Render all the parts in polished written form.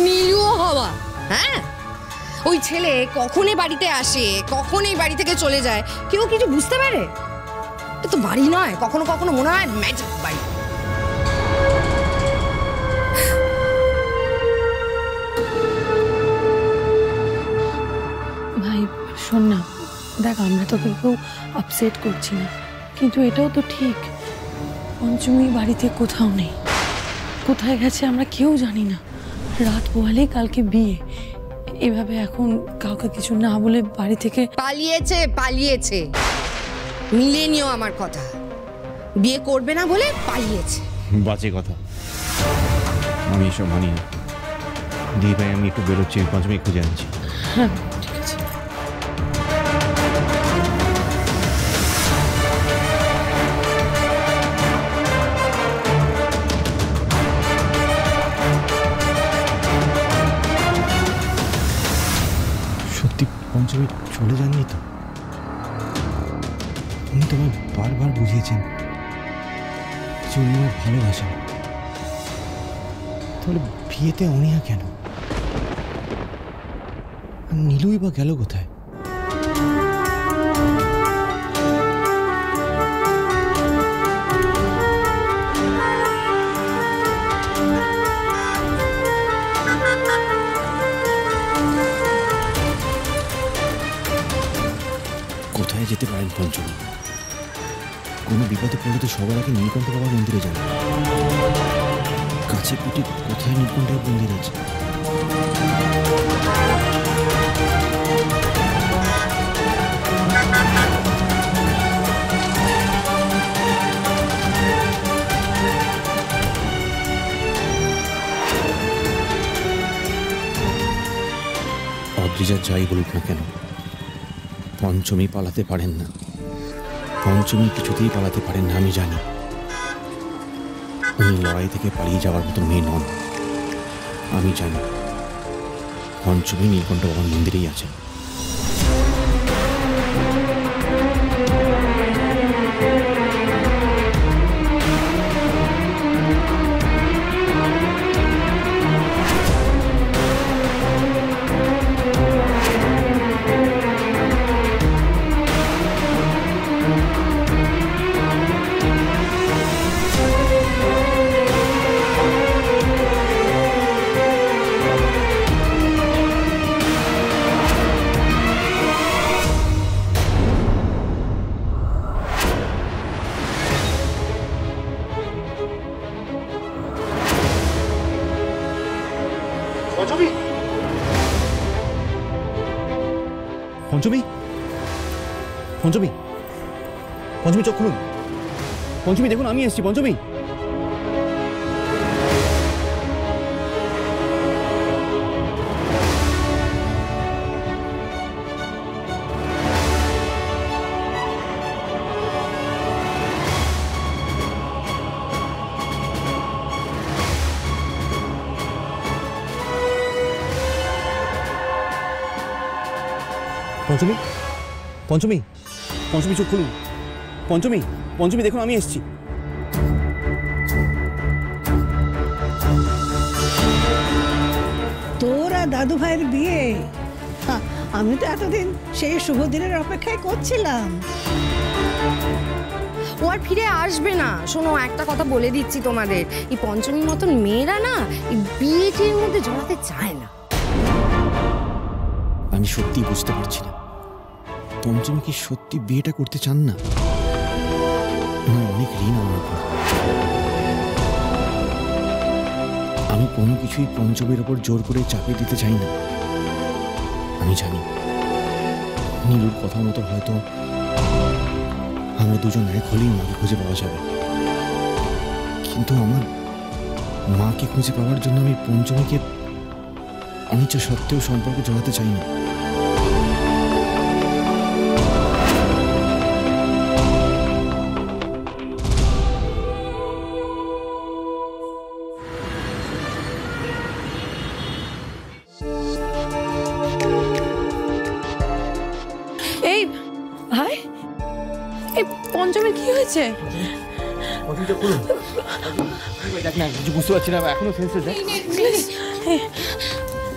নীলুও হওয়া। হ্যাঁ, ওই ছেলে কখনই বাড়িতে আসে, কখনই বাড়ি থেকে চলে যায়, কেউ কিছু বুঝতে পারে? এটা তো বাড়ি নয়, কখনো কখনো মনে হয় ম্যাজিক বাড়ি। ভাই শোন না, দেখ আমরা তোকে কেউ আপসেট করছি না, কিন্তু এটাও তো ঠিক, পঞ্চমী বাড়িতে কোথাও নেই। কোথায় গেছে আমরা কেউ জানি না। রাত পোহালেই কালকে বিয়ে, এভাবে এখন কাউকে কিছু না বলে বাড়ি থেকে পালিয়েছে। পালিয়েছে, মিলিয়ে নিও আমার কথা। বিয়ে করবে না বলে পালিয়েছে। বাজে কথা, আমি এসব মানি না। দিদি ভাই, আমি একটু বেরোচ্ছি, পঞ্চমী খুঁজে আনছি। হ্যাঁ ঠিক আছে। সত্যি পঞ্চমী চলে যাননি তো? উনি তোমায় বারবার বুঝিয়েছেন যে উনি আমায় ভালোবাসেন, তাহলে বিয়েতে অনিয়া কেন? আর নীলুই বা গেল কোথায়? কোথায় যেতে পারেন পঞ্চমী? কোনো বিপদে পড়লে তো সবার আগে নীলকণ্ঠ বাবার মন্দিরে যান। কাছে পিঠে কোথায় নীলকণ্ঠের মন্দির আছে? অদ্রিজা যাই বলুক না কেন, পঞ্চমী পালাতে পারেন না। পঞ্চমী কিছুতেই পালাতে পারেন না, আমি জানি। উনি লড়াই থেকে পালিয়ে যাওয়ার মতো মেয়ে নন, আমি জানি। পঞ্চমী নীলকণ্ঠ বাবার মন্দিরেই আছেন। পঞ্চমী, পঞ্চমী, পঞ্চমী চোখ খুলুন। পঞ্চমী দেখুন, আমি এসেছি। পঞ্চমী, পঞ্চমী, পঞ্চমী, পঞ্চমী চোখ খুলুন। পঞ্চমী, পঞ্চমী দেখুন, আমি এসেছি। তোরা দাদু ভাইয়ের বিয়ে? আমি তো এতদিন সেই শুভ দিনের অপেক্ষায় করছিলাম। ও আর ফিরে আসবে না। শোনো, একটা কথা বলে দিচ্ছি তোমাদের, এই পঞ্চমীর মতন মেয়েরা না এই বিয়েটির মধ্যে জড়াতে চায় না। আমি সত্যি বুঝতে পারছি না, পঞ্চমী কি সত্যি বিয়েটা করতে চান না? অনেক ঋণ আমার উপর। আমি কোনো কিছুই পঞ্চমীর ওপর জোর করে চাপিয়ে দিতে চাই না। আমি জানি নীলুর কথা মতো হয়তো আমরা দুজন এক হলেই মাকে খুঁজে পাওয়া যাবে, কিন্তু আমার মাকে খুঁজে পাওয়ার জন্য আমি পঞ্চমীকে অনিচ্ছা সত্ত্বেও সম্পর্কে জড়াতে চাই না। এই ভাই, এই পঞ্চমীর কি হয়েছে? দেখ না, কিছু বুঝতে পারছি না, এখনো সেন্সে দেখ।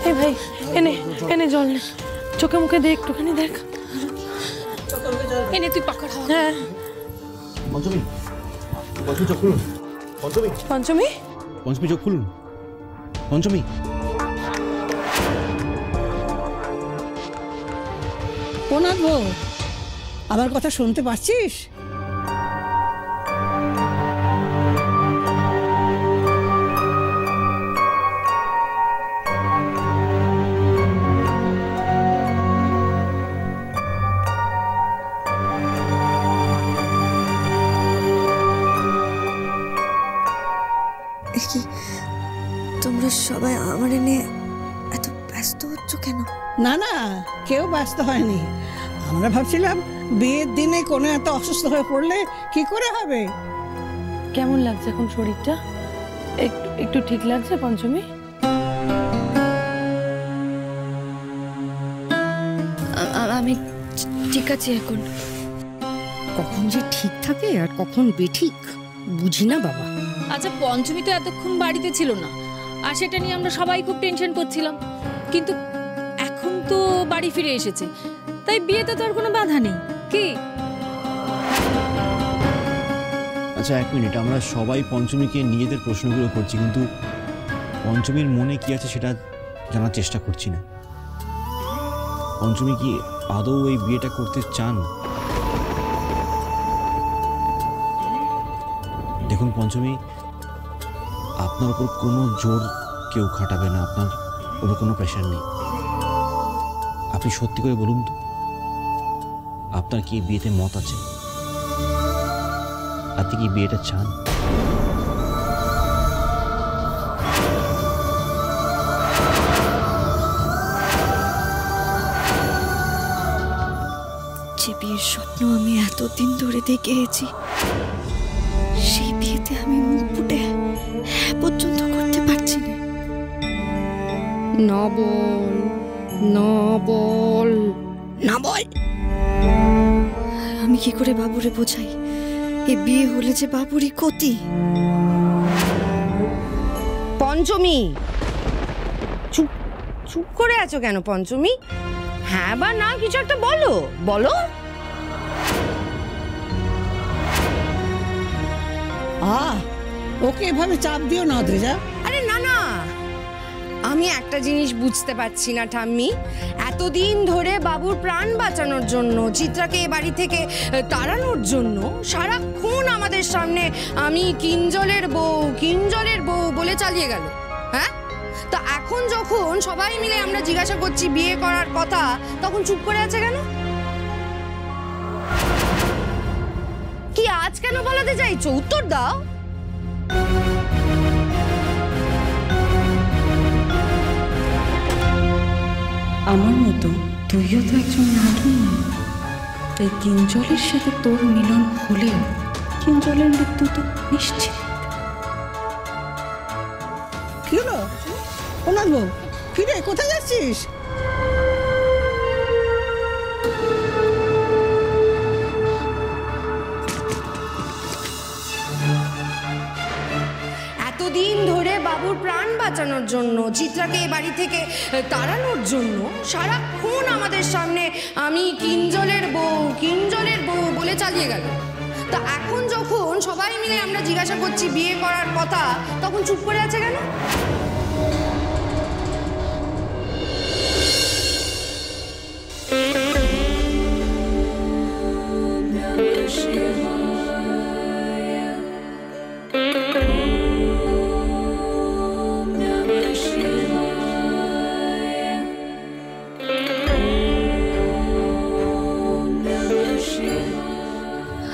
এই ভাই, এনে এনে জল নে, চোখে মুখে দে, একটুখানি দেখ। এনে তুই পাকড় হ। হ্যাঁ পঞ্চমী, পঞ্চমী চোখ খুলুন। পঞ্চমী, পঞ্চমী, পঞ্চমী চোখ খুলুন। পঞ্চমী, কোনাথ বউ, আমার কথা শুনতে পাচ্ছিস? কি তোমরা সবাই আমার নিয়ে এত ব্যস্ত হচ্ছ কেন? না না, কেউ ব্যস্ত হয়নি। আমরা ভাবছিলাম বিয়ের দিনে কোনো এত অসুস্থ হয়ে পড়লে কি করে হবে। কেমন লাগছে এখন শরীরটা? একটু একটু ঠিক লাগছে পঞ্চমী? আমি ঠিক আছি এখন। কখন যে ঠিক থাকে আর কখন বেঠিক বুঝি না বাবা। আচ্ছা, পঞ্চমী তো এতক্ষণ বাড়িতে ছিল না, আর সেটা নিয়ে আমরা সবাই খুব টেনশন করছিলাম, কিন্তু এখন তো বাড়ি ফিরে এসেছে, তাই বিয়েতে তো আর কোনো বাধা নেই কি? আচ্ছা 1 মিনিট, আমরা সবাই পঞ্চমীকে নিজেদের প্রশ্নগুলো করছি, কিন্তু পঞ্চমীর মনে কি আছে সেটা জানার চেষ্টা করছি না। পঞ্চমী কি আদৌ এই বিয়েটা করতে চান? দেখুন পঞ্চমী, আপনার উপর কোনো জোর কেউ খাটাবে না, আপনার উপর কোনো প্রেশার নেই। আপনি সত্যি করে বলুন তো, আপনার কি এই বিয়েতে মত আছে? আপনি কি বিয়েটা চান? যে বিয়ের স্বপ্ন আমি এতদিন ধরে দেখে এসেছি, সেই বিয়েতে আমি মুখ ফুটে হ্যাঁ পর্যন্ত করতে পারছি না। না বল, না বল, না বল। আমি কি করে বাবুরে বোঝাই এ বিয়ে হলে যে বাবুরই ক্ষতি? পঞ্চমী, চুপ চুপ করে আছো কেন পঞ্চমী? হ্যাঁ বা না কিছু একটা বলো, বলো। ওকে এভাবে চাপ দিও না অদ্রিজা। আরে না না, আমি একটা জিনিস বুঝতে পারছি না ঠাম্মি। এতদিন ধরে বাবুর প্রাণ বাঁচানোর জন্য, চিত্রাকে এ বাড়ি থেকে তাড়ানোর জন্য সারাক্ষণ আমাদের সামনে আমি কিঞ্জলের বউ, কিঞ্জলের বউ বলে চালিয়ে গেল। হ্যাঁ, তা এখন যখন সবাই মিলে আমরা জিজ্ঞাসা করছি বিয়ে করার কথা, তখন চুপ করে আছে কেন? কি আজ কেন বলাতে চাইছো? উত্তর দাও। আমার মতো তুইও তো একজন নাগিন, তাই কিঞ্জলের সাথে তোর মিলন হলেও কিঞ্জলের মৃত্যু তো নিশ্চিত। কি হলো কোনাথ বউ? ফিরে কোথায় যাচ্ছিস? এতদিন ধরে বাবুর প্রাণ বাঁচানোর জন্য, চিত্রাকে এ বাড়ি থেকে তাড়ানোর জন্য সারাক্ষণ আমাদের সামনে আমি কিঞ্জলের বউ, কিঞ্জলের বউ বলে চালিয়ে গেল। তা এখন যখন সবাই মিলে আমরা জিজ্ঞাসা করছি বিয়ে করার কথা, তখন চুপ করে আছে কেন?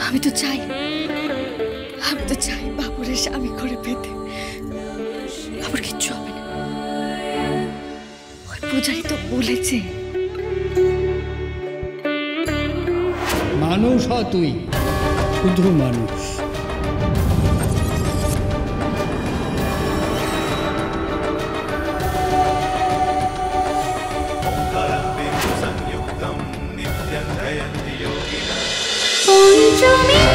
আমি তো চাই বাবুরে স্বামী করে পেতে। বাবুর কিচ্ছু হবে না, ওই পূজারি তো বলেছে। মানুষ হ তুই, শুধু মানুষ। পঞ্চমী